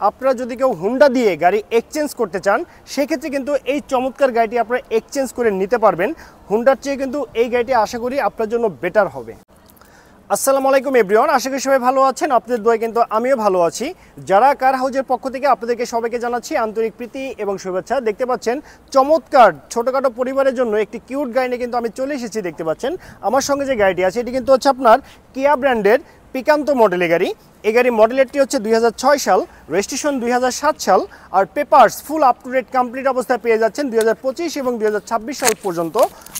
আপনারা যদি কেউ হুন্ডা দিয়ে গাড়ি এক্সচেঞ্জ করতে চান সেক্ষেত্রে কিন্তু এই চমৎকার গাড়িটি আপনারা এক্সচেঞ্জ করে নিতে পারবেন। হুন্ডার চেয়ে কিন্তু এই গাড়িটি আশা করি আপনার জন্য বেটার হবে। আসসালামু আলাইকুম এভরিওয়ান, আশা করি সবাই ভালো আছেন। আপনাদের দোয়ায় কিন্তু আমিও ভালো আছি। যারা কার হাউজের পক্ষ থেকে আপনাদেরকে সবাইকে জানাচ্ছি আন্তরিক প্রীতি এবং শুভেচ্ছা। দেখতে পাচ্ছেন চমৎকার ছোটোখাটো পরিবারের জন্য একটি কিউট গাড়ি নিয়ে কিন্তু আমি চলে এসেছি। দেখতে পাচ্ছেন আমার সঙ্গে যে গাড়িটি আছে এটি কিন্তু হচ্ছে আপনার কিয়া ব্র্যান্ডের পিকান্তো মডেলের গাড়ি। এই গাড়ি মডেলেরটি হচ্ছে 2006 সাল, রেজিস্ট্রেশন 2007 সাল, আর papers full up to date complete অবস্থায় পেয়ে যাচ্ছেন 2025 এবং 2026 সাল পর্যন্ত।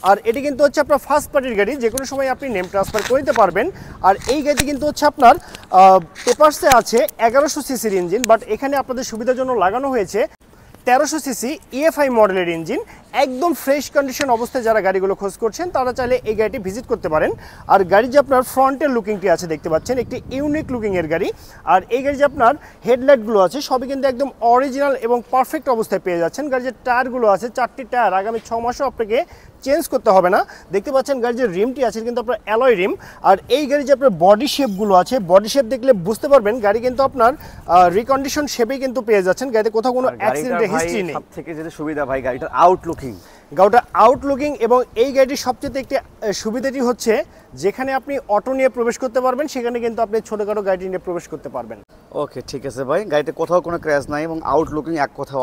আর এটি কিন্তু হচ্ছে আপনার ফার্স্ট পার্টির গাড়ি, যে কোনো সময় আপনি নেম ট্রান্সফার করে দিতে পারবেন। আর এই গাড়িটি কিন্তু হচ্ছে আপনার পেপারসে আছে 1100 সিসির ইঞ্জিন, বাট এখানে আপনাদের সুবিধার জন্য লাগানো হয়েছে 1300 সিসি ইএফআই মডেলের ইঞ্জিন। একদম ফ্রেশ কন্ডিশন অবস্থায় যারা গাড়িগুলো খোঁজ করছেন তারা চাইলে এই গাড়িটি ভিজিট করতে পারেন। আর গাড়ি যে আপনার ফ্রন্টের লুকিংটি আছে দেখতে পাচ্ছেন, একটি ইউনিক লুকিংয়ের গাড়ি। আর এই গাড়ি যে আপনার হেডলাইটগুলো আছে সবই কিন্তু একদম অরিজিনাল এবং পারফেক্ট অবস্থায় পেয়ে যাচ্ছেন। গাড়ির যে টায়ারগুলো আছে 4টি টায়ার আগামী 6 মাসও আপনাকে চেঞ্জ করতে হবে না। দেখতে পাচ্ছেন গাড়ির যে রিমটি আছে কিন্তু আপনার অ্যালয় রিম। আর এই গাড়ি যে আপনার বডি শেপগুলো আছে, বডি শেপ দেখলে বুঝতে পারবেন গাড়ি কিন্তু আপনার রিকন্ডিশন শেপেই কিন্তু পেয়ে যাচ্ছেন। গাড়িতে কোথাও কোনো অ্যাক্সিডেন্টের হিস্ট্রি নেই। সবথেকে যেটা সুবিধা ভাই গাড়িটার আউটলুকিং, গাড়িটা আউটলুকিং এবং এই গাড়িটির সবচেয়ে একটি সুবিধাটি হচ্ছে যেখানে আপনি অটো নিয়ে প্রবেশ করতে পারবেন সেখানে কিন্তু আপনি ছোটোখাটো গাড়ি নিয়ে প্রবেশ করতে পারবেন। ওকে, ঠিক আছে ভাই। গাড়িতে কোথাও কোনো ক্র্যাশ নাই এবং আউটলুকিং এক কথায়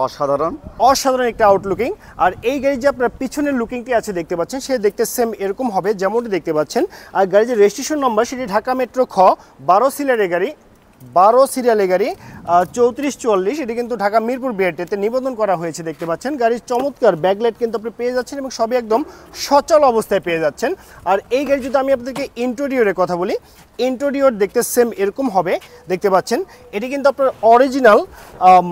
অসাধারণ একটা আউটলুকিং। আর এই গাড়ি যে আপনার পিছনের লুকিংটি আছে দেখতে পাচ্ছেন সে দেখতে সেম এরকম হবে যেমনটি দেখতে পাচ্ছেন। আর গাড়ির যে রেজিস্ট্রেশন নম্বর সেটি ঢাকা মেট্রো খ 12 সিরিয়ালের গাড়ি, 12 সিরিয়ালের গাড়ি 3444, এটি কিন্তু ঢাকা মিরপুর বিআরটিতে নিবন্ধন করা হয়েছে। দেখতে পাচ্ছেন গাড়ির চমৎকার ব্যাকলাইট কিন্তু আপনি পেয়ে যাচ্ছেন এবং সবই একদম সচল অবস্থায় পেয়ে যাচ্ছেন। আর এই গাড়ি যদি আমি আপনাদেরকে ইন্টেরিয়রের কথা বলি, ইন্টেরিয়র দেখতে সেম এরকম হবে। দেখতে পাচ্ছেন এটি কিন্তু আপনার অরিজিনাল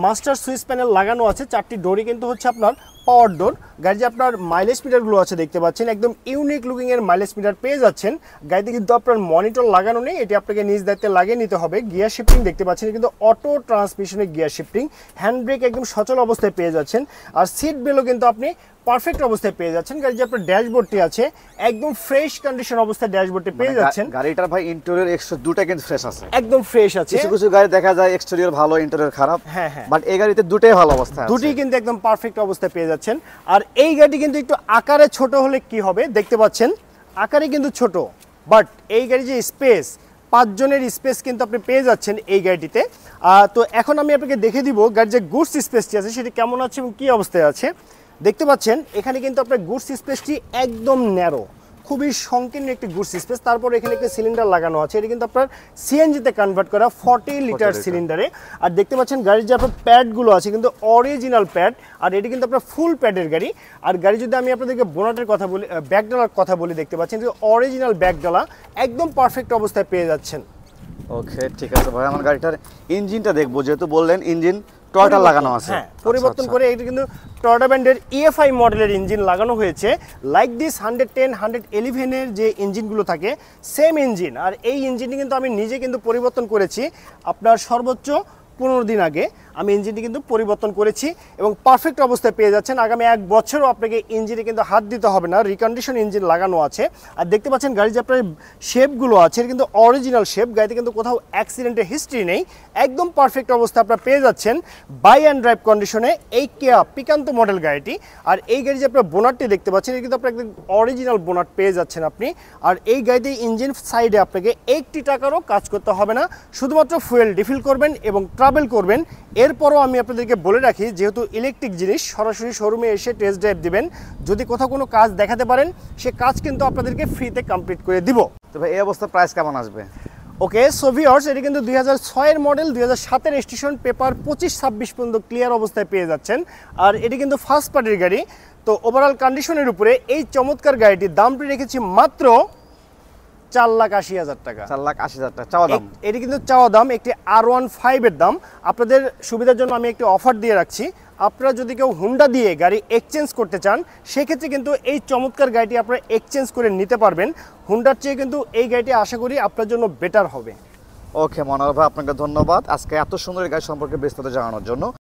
মাস্টার সুইচ প্যানেল লাগানো আছে, 4টি ডোরই কিন্তু হচ্ছে আপনার পাওয়ার ডোর। গাড়ি যে আপনার মাইলেজ মিটারগুলো আছে দেখতে পাচ্ছেন একদম ইউনিক লুকিংয়ের মাইলেজ মিটার পেয়ে যাচ্ছেন। গাড়িতে কিন্তু আপনার মনিটর লাগানো নেই, এটি আপনাকে নিজ দায়িত্বে লাগিয়ে নিতে হবে। গিয়ার শিফটিং দেখতে পাচ্ছেন কিন্তু অটো ট্রান্সমিশনের গিয়ার শিফটিং, হ্যান্ড ব্রেক একদম সচল অবস্থায় পেয়ে যাচ্ছেন। আর সিট বেলও কিন্তু আপনি পারফেক্ট অবস্থায় পেয়ে যাচ্ছেন। গাড়ি যে আপনার ড্যাশবোর্ডটি আছে একদম ফ্রেশ কন্ডিশন অবস্থায় ড্যাশবোর্ডটি পেয়ে যাচ্ছেন। গাড়িটার ভাই ইন্টেরিয়র দুটো কিন্তু ফ্রেশ আছে, একদম ফ্রেশ আছে। কিছু গাড়ি দেখা যায় এক্সটেরিয়র ভালো ইন্টেরিয়র খারাপ, হ্যাঁ, বাট এই গাড়িতে দুটোই ভালো অবস্থায় আছে, দুটোই কিন্তু একদম পারফেক্ট অবস্থায় পেয়ে যাচ্ছেন। আর এই গাড়ি কিন্তু একটু আকারে ছোট হলে কি হবে, দেখতে পাচ্ছেন আকারে কিন্তু ছোট, বাট এই গাড়ি যে স্পেস 5 জনের স্পেস কিন্তু আপনি পেয়ে যাচ্ছেন এই গাড়িটিতে। তো এখন আমি আপনাকে দেখে দিব গাড়ির যে গুডস স্পেসটি আছে সেটি কেমন আছে এবং কী অবস্থায় আছে। দেখতে পাচ্ছেন এখানে কিন্তু আপনার গুডস স্পেসটি একদম ন্যারো, খুবই সংকীর্ণ একটি গুডস স্পেস। তারপর এখানে একটি সিলিন্ডার লাগানো আছে, এটি কিন্তু আপনার সিএনজিতে কনভার্ট করা 40 লিটার সিলিন্ডারে। আর দেখতে পাচ্ছেন গাড়ির যে আপনার প্যাডগুলো আছে কিন্তু অরিজিনাল প্যাড, আর এটি কিন্তু আপনার ফুল প্যাডের গাড়ি। আর গাড়ি যদি আমি আপনাদেরকে বোনাটের কথা বলি, ব্যাকডালার কথা বলি, দেখতে পাচ্ছেন যে অরিজিনাল ব্যাকডালা একদম পারফেক্ট অবস্থায় পেয়ে যাচ্ছেন। ওকে, ঠিক আছে ভাই। আমার গাড়িটার ইঞ্জিনটা দেখবো, যেহেতু বললেন ইঞ্জিন টয়োটা লাগানো আছে, হ্যাঁ পরিবর্তন করে এটি কিন্তু টয়োটা ব্র্যান্ডের ইএফআই মডেলের ইঞ্জিন লাগানো হয়েছে। লাইক দিস 110, 111 যে ইঞ্জিনগুলো থাকে সেম ইঞ্জিন। আর এই ইঞ্জিনটি কিন্তু আমি নিজে কিন্তু পরিবর্তন করেছি আপনার সর্বোচ্চ 15 দিন আগে আমি ইঞ্জিনটি কিন্তু পরিবর্তন করেছি এবং পারফেক্ট অবস্থায় পেয়ে যাচ্ছেন। আগামী 1 বছরও আপনাকে ইঞ্জিনে কিন্তু হাত দিতে হবে না, রিকন্ডিশন ইঞ্জিন লাগানো আছে। আর দেখতে পাচ্ছেন গাড়ির যে আপনার শেপগুলো আছে কিন্তু অরিজিনাল শেপ, গাড়িতে কিন্তু কোথাও অ্যাক্সিডেন্টের হিস্ট্রি নেই, একদম পারফেক্ট অবস্থা আপনারা পেয়ে যাচ্ছেন বাই অ্যান্ড ড্রাইভ কন্ডিশনে এই কিয়া পিকান্তো মডেল গাড়িটি। আর এই গাড়ি যে আপনার বোনারটি দেখতে পাচ্ছেন এটা কিন্তু আপনার একদম অরিজিনাল বোনার পেয়ে যাচ্ছেন আপনি। আর এই গাড়িতে ইঞ্জিন সাইডে আপনাকে 1 টাকারও কাজ করতে হবে না, শুধুমাত্র ফুয়েল রিফিল করবেন এবং ট্রাভেল করবেন। এরপরও আমি আপনাদেরকে বলে রাখি যেহেতু ইলেকট্রিক জিনিস সরাসরি শোরুমে এসে টেস্ট ড্রাইভ দিবেন, যদি কোথাও কোনো কাজ দেখাতে পারেন সে কাজ কিন্তু আপনাদেরকে ফ্রিতে কমপ্লিট করে দিব। তো ভাই এই অবস্থা প্রাইস কেমন আসবে? ওকে, সো ভিউয়ার্স এটি কিন্তু 2006 মডেল, 2007 রেজিস্ট্রেশন, পেপার 25-26 পর্যন্ত ক্লিয়ার অবস্থায় পেয়ে যাচ্ছেন। আর এটি কিন্তু ফার্স্ট পার্টির গাড়ি। তো ওভারঅল কন্ডিশনের উপরে এই চমৎকার গাড়িটির দামটি রেখেছি মাত্র 4,80,000 টাকা। 4,80,000 টাকা চাওয়া দাম। এটি কিন্তু চাওয়া দাম, একটি R15 এর দাম। আপনাদের সুবিধার জন্য আমি একটি অফার দিয়ে রাখছি, আপনারা যদি কেউ হুন্ডা দিয়ে গাড়ি এক্সচেঞ্জ করতে চান সেক্ষেত্রে কিন্তু এই চমৎকার গাড়িটি আপনারা এক্সচেঞ্জ করে নিতে পারবেন। হুন্ডার চেয়ে কিন্তু এই গাড়িটি আশা করি আপনার জন্য বেটার হবে। ওকে মনোহর ভাই, আপনাকে ধন্যবাদ আজকে এত সুন্দর গাড়ি সম্পর্কে বিস্তারিত জানানোর জন্য।